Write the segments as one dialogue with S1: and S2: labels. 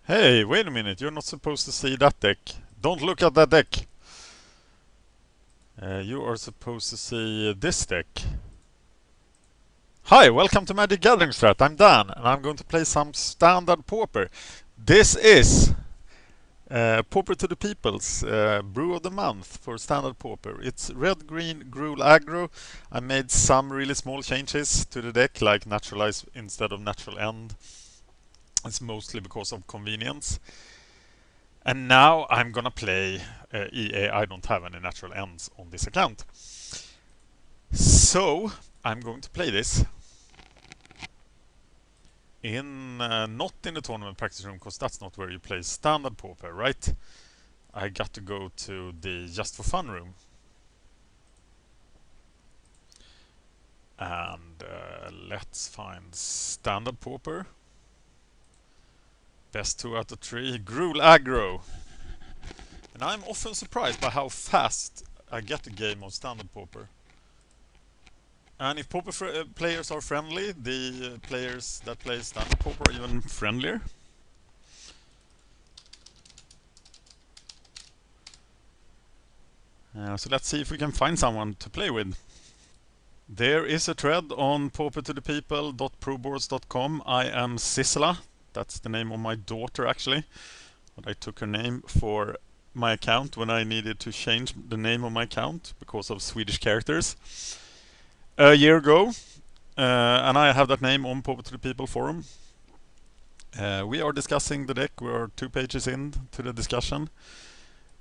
S1: Hey, wait a minute, you're not supposed to see that deck. Don't look at that deck. You are supposed to see this deck. Hi, welcome to MagicGatheringStrat. I'm Dan, and I'm going to play some Standard Pauper. This is Pauper to the People's Brew of the Month for Standard Pauper. It's red-green Gruul Aggro. I made some really small changes to the deck, like naturalize instead of natural end. It's mostly because of convenience. And now I'm gonna play EA. I don't have any natural ends on this account. So I'm going to play this in not in the tournament practice room, because that's not where you play Standard Pauper, right? I got to go to the Just for Fun room. And let's find Standard Pauper. Best 2 out of 3. Gruul Aggro. And I'm often surprised by how fast I get a game of Standard Pauper. And if Pauper players are friendly, the players that play Standard Pauper are even friendlier. So let's see if we can find someone to play with. There is a thread on paupertothepeople.proboards.com. I am Sisela. That's the name of my daughter, actually. But I took her name for my account when I needed to change the name of my account because of Swedish characters a year ago. And I have that name on Pauper to the People forum. We are discussing the deck. We are 2 pages in to the discussion.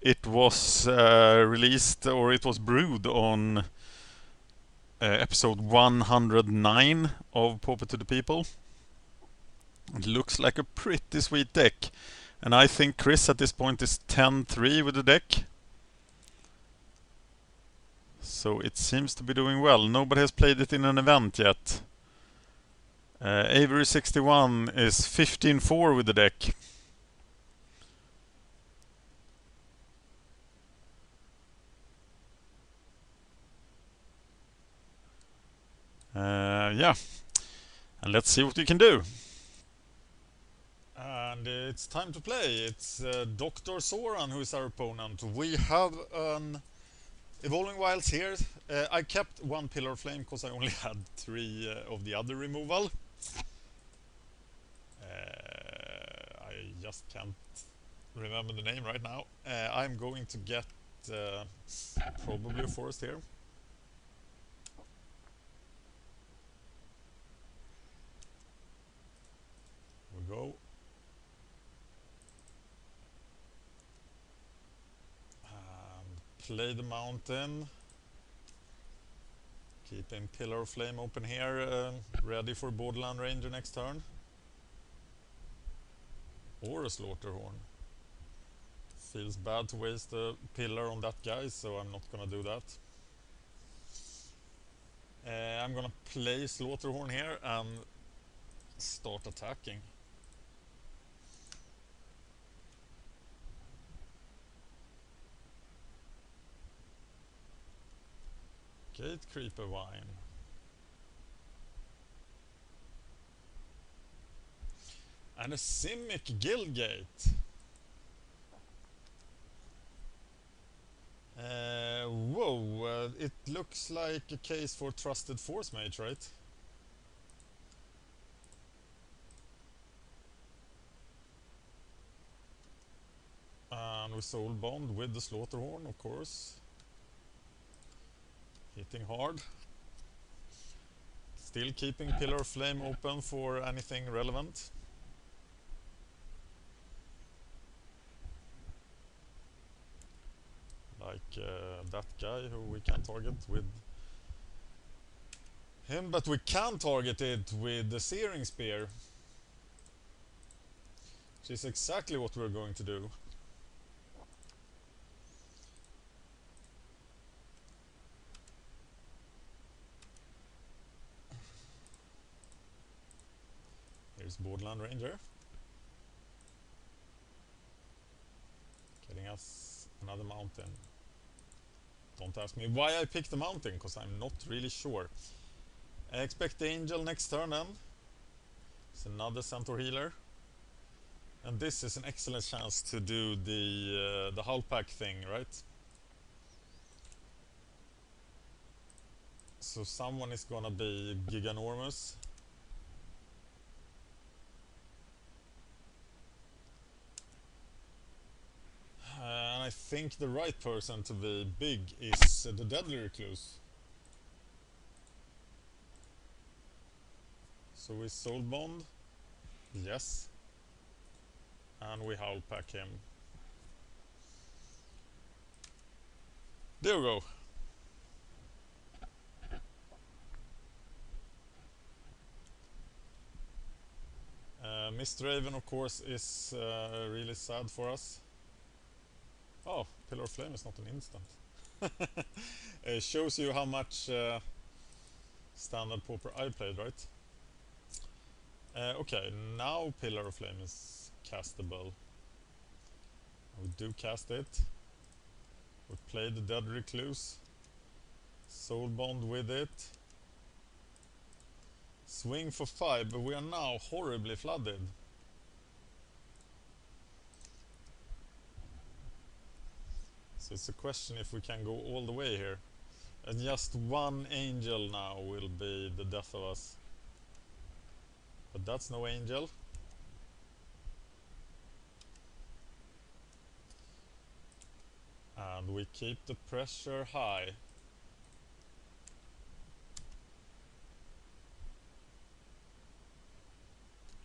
S1: It was released, or it was brewed on episode 109 of Pauper to the People. It looks like a pretty sweet deck. And I think Chris at this point is 10-3 with the deck. So it seems to be doing well. Nobody has played it in an event yet. Avery61 is 15-4 with the deck. Yeah. And let's see what we can do. And it's time to play. It's Dr. Soran who is our opponent. We have an Evolving Wilds here. I kept 1 Pillar of Flame because I only had 3 of the other removal. I just can't remember the name right now. I'm going to get probably a forest here. We go. Play the mountain. Keeping Pillar of Flame open here, ready for Borderland Ranger next turn. Or a Slaughterhorn. Feels bad to waste a pillar on that guy, so I'm not gonna do that. I'm gonna play Slaughterhorn here and start attacking. Gatecreeper Vine. And a Simic Guildgate. Whoa, it looks like a case for Trusted Force Mage, right? And we Soul Bond with the Slaughterhorn, of course. Hitting hard. Still keeping Pillar of Flame open for anything relevant. Like that guy who we can target with him, but we can target it with the Searing Spear. Which is exactly what we're going to do. Here's Borderland Ranger. Getting us another mountain. Don't ask me why I picked the mountain, because I'm not really sure. I expect the Angel next turn then. It's another Centaur Healer. And this is an excellent chance to do the hull pack thing, right? So someone is gonna be giganormous. And I think the right person to be big is the Deadly Recluse. So we Soul Bond. Yes. And we hull pack him. There we go. Mr. Raven, of course, is really sad for us. Oh, Pillar of Flame is not an instant. It shows you how much Standard Pauper I played, right? Okay, now Pillar of Flame is castable. We do cast it. We play the Dead Recluse. Soul Bond with it. Swing for 5, but we are now horribly flooded. So it's a question if we can go all the way here. And just one angel now will be the death of us. But that's no angel. And we keep the pressure high.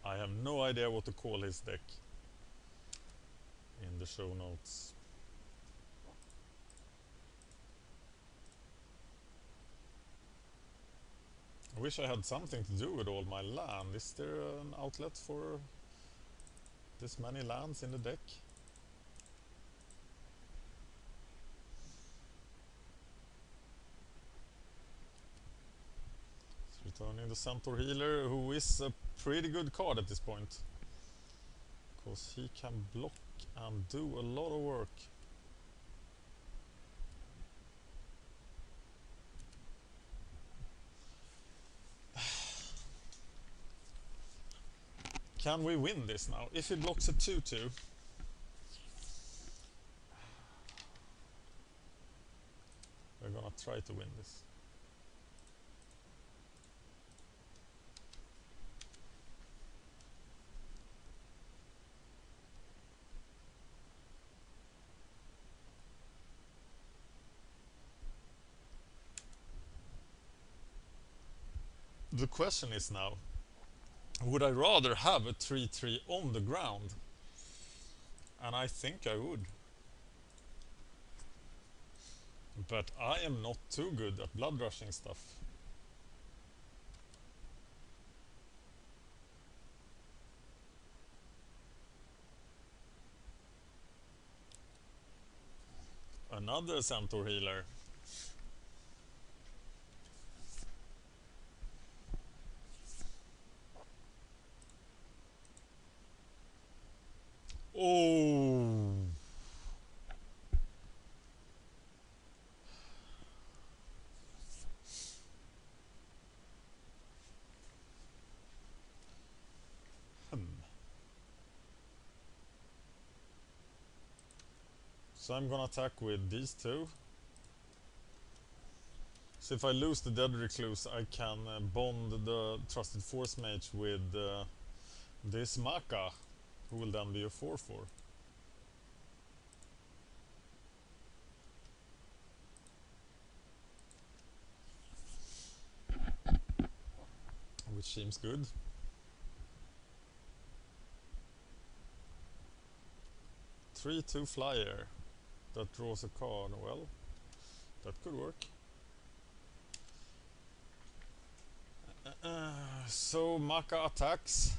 S1: I have no idea what to call his deck in the show notes. I wish I had something to do with all my land. Is there an outlet for this many lands in the deck? It's returning the Centaur Healer, who is a pretty good card at this point. Because he can block and do a lot of work. Can we win this now? If he blocks a 2-2, we're gonna try to win this. The question is now, would I rather have a 3-3 on the ground? And I think I would. But I am not too good at blood rushing stuff. Another Centaur Healer. Oh. So I'm gonna attack with these two. So if I lose the Dead Recluse, I can bond the Trusted Force Mage with this Maka, who will then be a 4-4. Which seems good. Three-two flyer that draws a card. Well, that could work. So Maka attacks.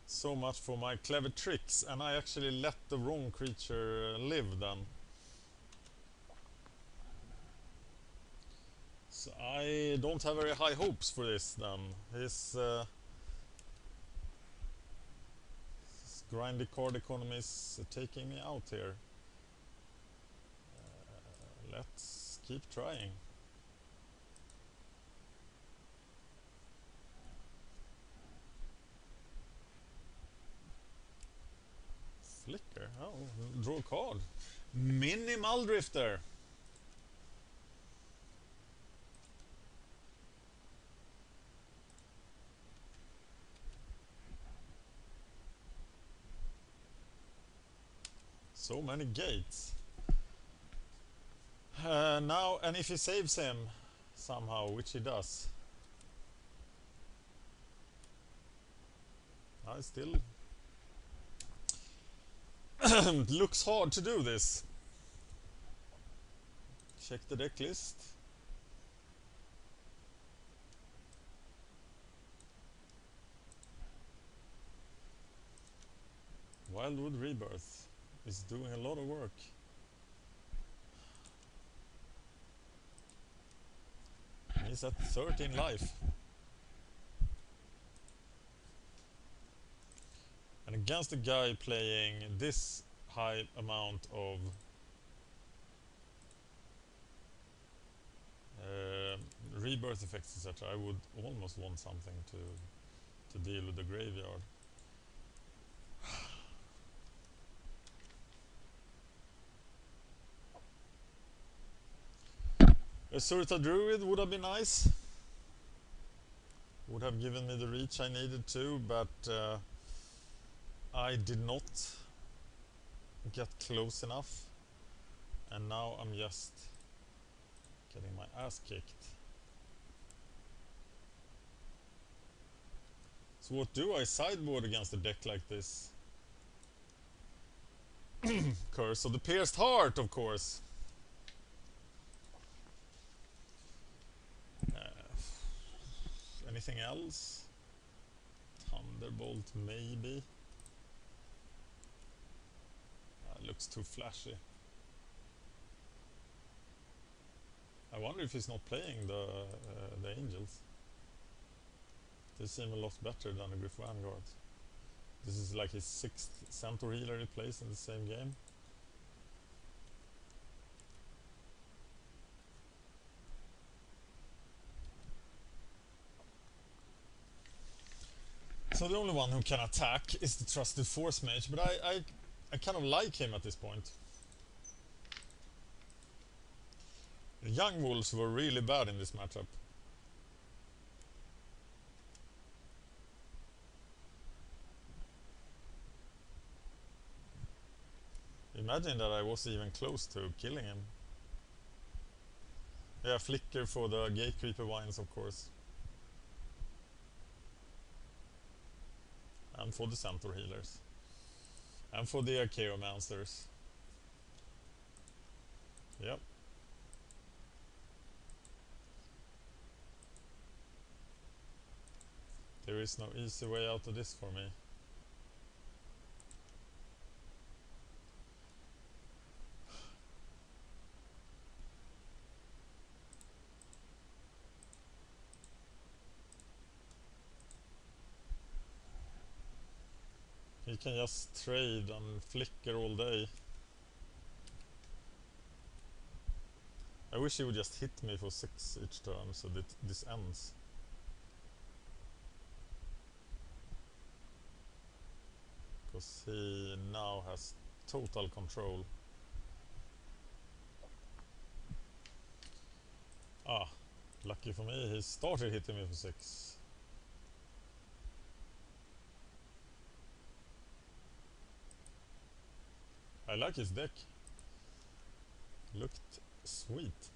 S1: So much for my clever tricks, and I actually let the wrong creature live then. So I don't have very high hopes for this then. His grindy card economy is taking me out here. Let's keep trying. Flicker? Oh, draw a card. Minimal Drifter. So many gates. Now, and if he saves him somehow, which he does. I still looks hard to do this. Check the deck list. Wildwood Rebirth is doing a lot of work. He's at 13 life. And against a guy playing this high amount of rebirth effects, etc., I would almost want something to deal with the graveyard. A Surta Druid would have been nice. Would have given me the reach I needed to, but I did not get close enough. And now I'm just getting my ass kicked. So what do I sideboard against a deck like this? Curse of the Pierced Heart, of course. Anything else? Thunderbolt, maybe. Looks too flashy. I wonder if he's not playing the Angels. They seem a lot better than the Griff Vanguard. This is like his 6th Centaur healer he plays in the same game. So the only one who can attack is the Trusted Force Mage, but I kind of like him at this point. The Young Wolves were really bad in this matchup. Imagine that I was even close to killing him. Yeah, Flicker for the Gatecreeper Vines, of course. And for the Centaur healers. And for the Archaeomancers. Yep. There is no easy way out of this for me. He can just trade and flicker all day. I wish he would just hit me for 6 each turn so that this ends. Because he now has total control. Ah, lucky for me, he started hitting me for 6. I like his deck. Looked sweet.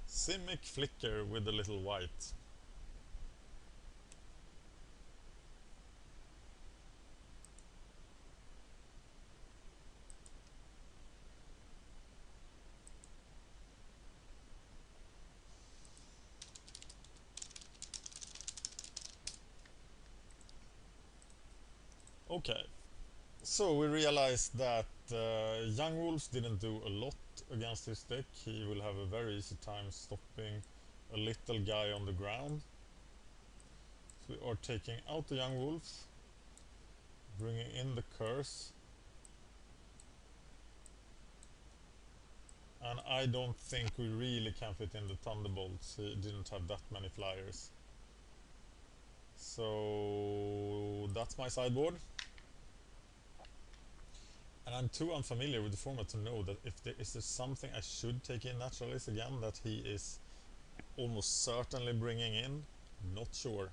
S1: Simic Flicker with a little white. Okay, so we realized that Young Wolves didn't do a lot against his deck. He will have a very easy time stopping a little guy on the ground. So we are taking out the Young Wolves, bringing in the Curse. And I don't think we really can fit in the Thunderbolts. He didn't have that many flyers. So that's my sideboard. And I'm too unfamiliar with the format to know that if there is something I should take in Naturalist again that he is almost certainly bringing in. Not sure.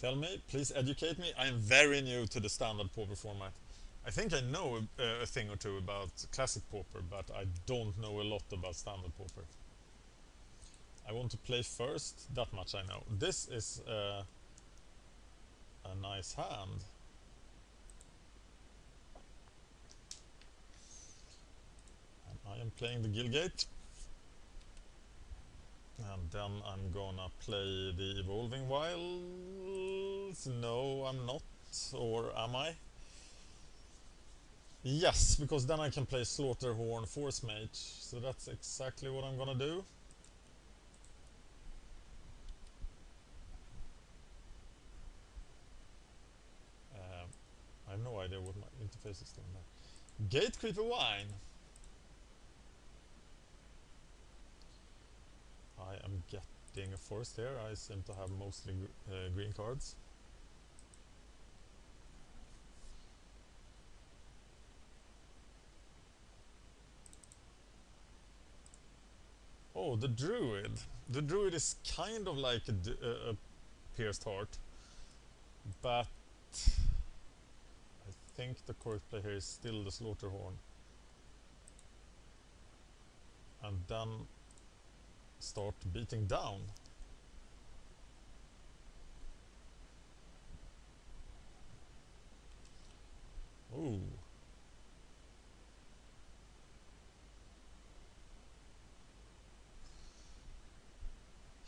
S1: Tell me, please educate me. I'm very new to the Standard Pauper format. I think I know a thing or two about Classic Pauper, but I don't know a lot about Standard Pauper. I want to play first, that much I know. This is a nice hand. And I am playing the Gilgate. And then I'm gonna play the Evolving Wilds. No, I'm not. Or am I? Yes, because then I can play Slaughterhorn Force Mage. So that's exactly what I'm gonna do. I have no idea what my interface is doing there. Gatecreeper Wine. I am getting a forest here. I seem to have mostly green cards. Oh, the Druid. The Druid is kind of like a Pierced Heart, but I think the correct play here is still the Slaughterhorn. And then start beating down. Ooh.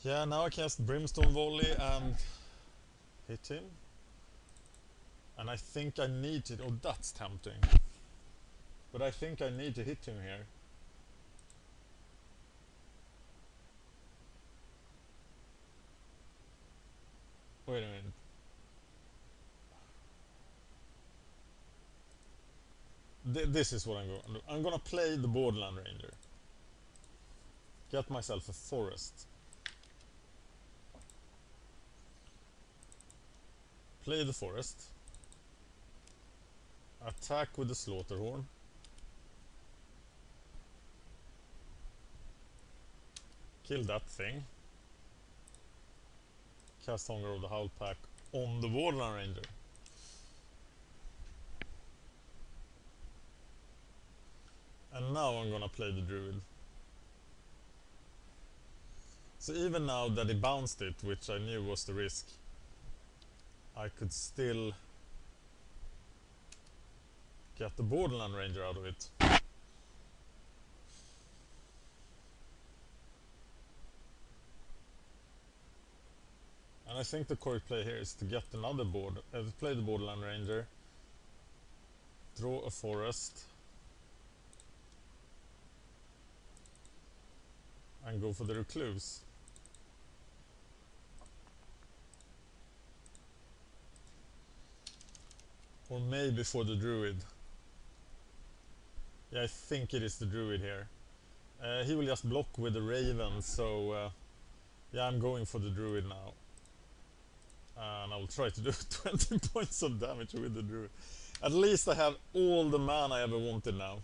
S1: Yeah, now I cast Brimstone Volley and hit him. And I think I need to... Oh, that's tempting. But I think I need to hit him here. Wait a minute. This is what I'm going to do. I'm going to play the Borderland Ranger. Get myself a forest. Play the forest. Attack with the Slaughterhorn. Kill that thing. Cast Hunger of the Howl Pack on the Borderland Ranger. And now I'm gonna play the Druid. So even now that he bounced it, which I knew was the risk, I could still get the Borderland Ranger out of it. And I think the correct play here is to get another board, play the Borderland Ranger, draw a forest, and go for the Recluse. Or maybe for the Druid. Yeah, I think it is the Druid here. He will just block with the Raven, so yeah, I'm going for the Druid now. And I will try to do 20 points of damage with the Druid. At least I have all the mana I ever wanted now.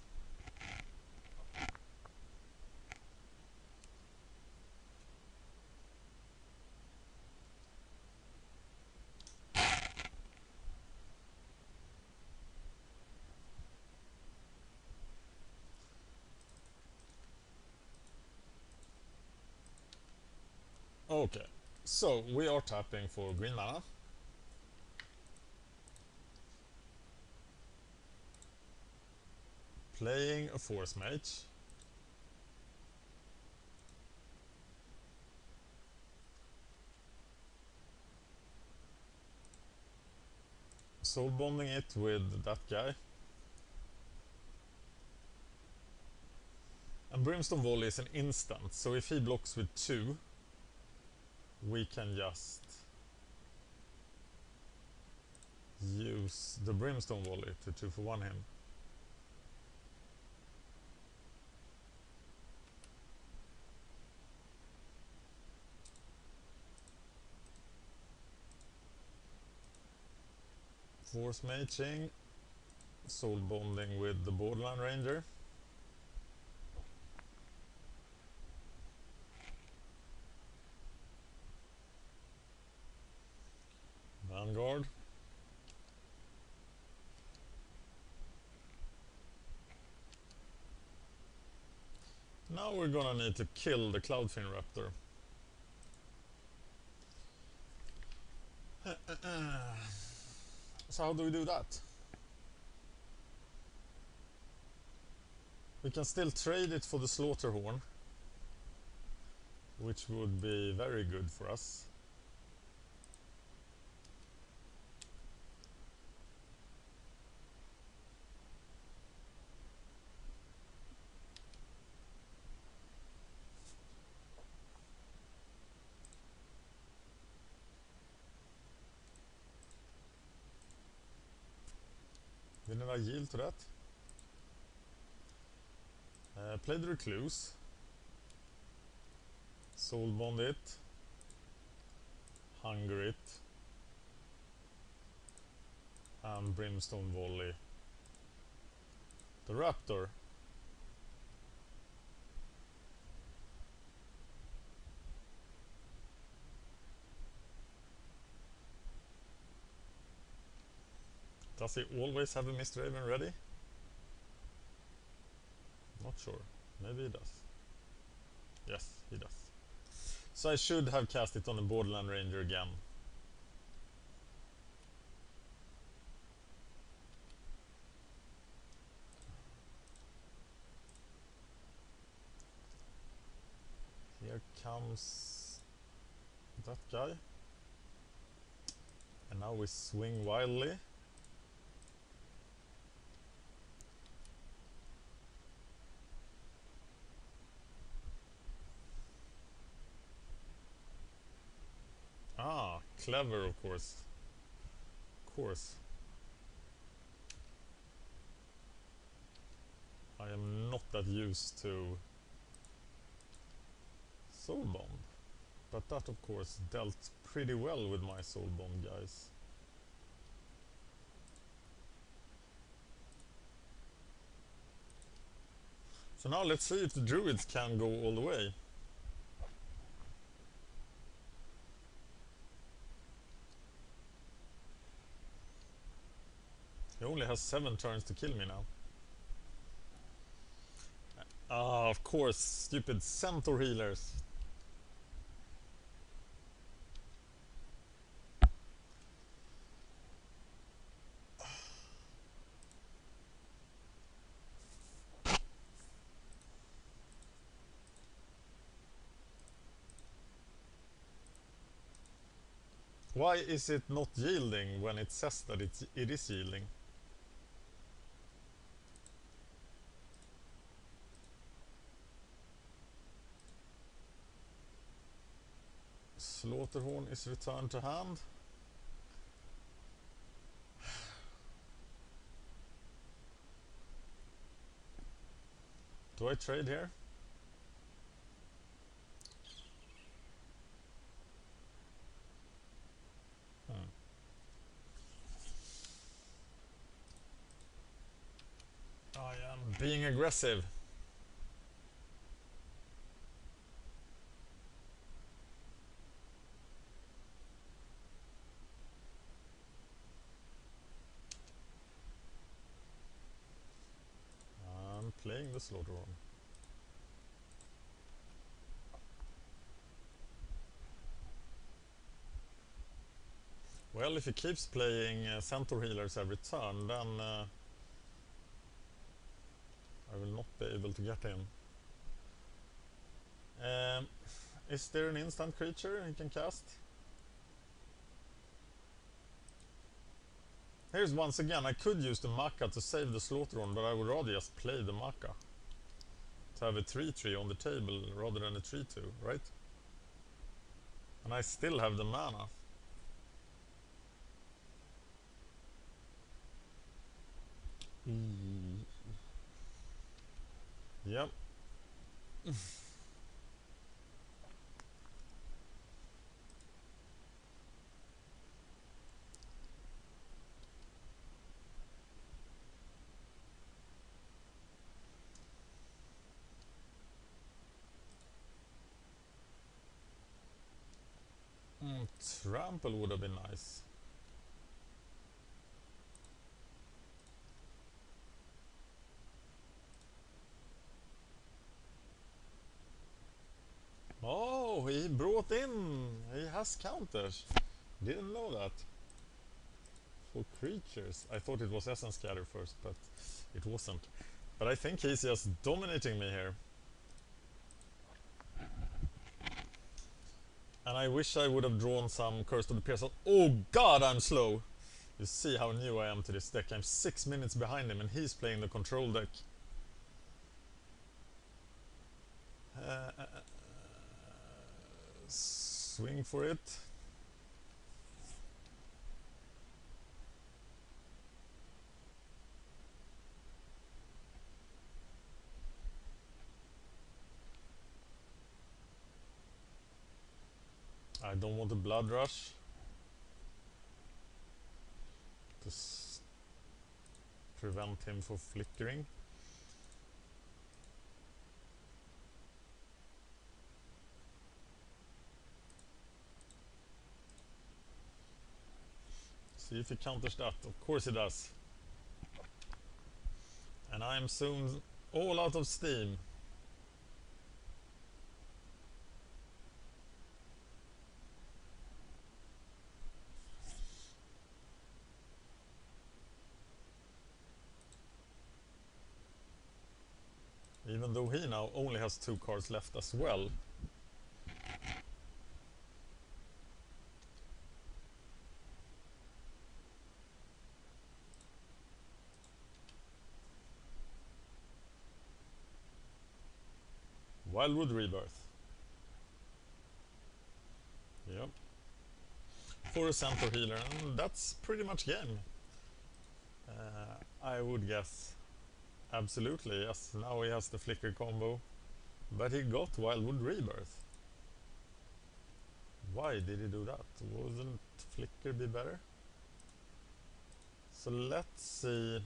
S1: Okay, so we are tapping for green mana. Playing a Force Mage. soul bonding it with that guy. And Brimstone Volley is an instant, so if he blocks with 2, we can just use the Brimstone Volley to 2-for-1 him. Force Maging, soul bonding with the Borderline Ranger. Vanguard. Now we're gonna need to kill the Cloudfin Raptor. So how do we do that? We can still trade it for the Slaughterhorn, which would be very good for us. Didn't I yield to that? Play the Recluse. Soul Bond it. Hunger it. And Brimstone Volley the Raptor. Does he always have a Mist Raven ready? Not sure. Maybe he does. Yes, he does. So I should have cast it on the Borderland Ranger again. Here comes that guy. And now we swing wildly. Ah, clever, of course. Of course. I am not that used to Soul Bond. But that, of course, dealt pretty well with my Soul Bond guys. So now let's see if the Druids can go all the way. He only has 7 turns to kill me now. Ah, of course, stupid Centaur healers. Why is it not yielding when it says that it is yielding? Slaughterhorn is returned to hand. Do I trade here? I am being aggressive. I'm playing the Slaughterhorn. Well, if he keeps playing Centaur healers every turn, then I will not be able to get him. Is there an instant creature he can cast? Here's once again, I could use the Maca to save the Slaughteron, but I would rather just play the Maca. To have a 3-3 on the table rather than a 3-2, right? And I still have the mana. Yep. Trample would have been nice. Oh, he brought in. He has counters. Didn't know that. For creatures. I thought it was Essence Scatter first, but it wasn't. But I think he's just dominating me here. And I wish I would have drawn some Curse of the Pearson. Oh god, I'm slow! You see how new I am to this deck. I'm 6 minutes behind him and he's playing the control deck. Swing for it. I don't want a blood rush. To prevent him from flickering. See if he counters that. Of course he does. And I am soon all out of steam. Even though he now only has 2 cards left as well. Wildwood Rebirth. Yep. For a Centaur healer, and that's pretty much game. I would guess. Absolutely, yes. Now he has the Flicker combo. But he got Wildwood Rebirth. Why did he do that? Wouldn't Flicker be better? So let's see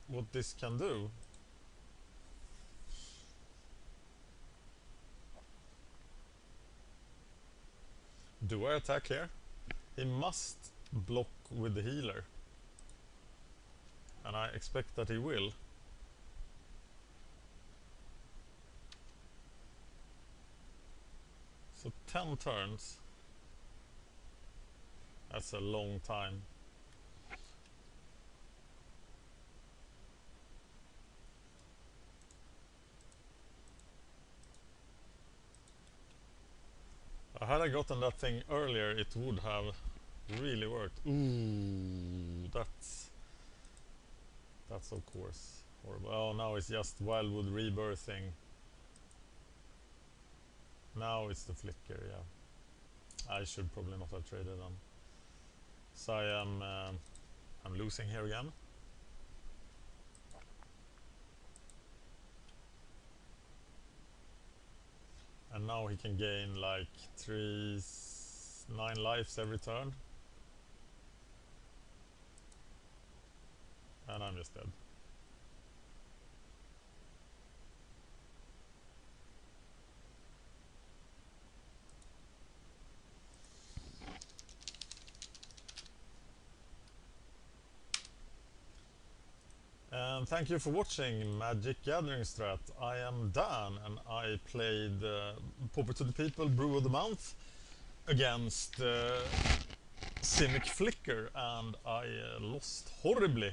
S1: what this can do. Do I attack here? He must block with the healer. And I expect that he will. So 10 turns. That's a long time. Had I gotten that thing earlier, it would have really worked. Ooh, that's of course horrible. Oh, now it's just Wildwood rebirthing. Now it's the Flicker, yeah. I should probably not have traded them. So I'm losing here again. And now he can gain like 9 lives every turn. And I'm just dead. And thank you for watching MagicGatheringStrat. I am Dan and I played Pauper to the People Brew of the Month against Simic Flicker and I lost horribly.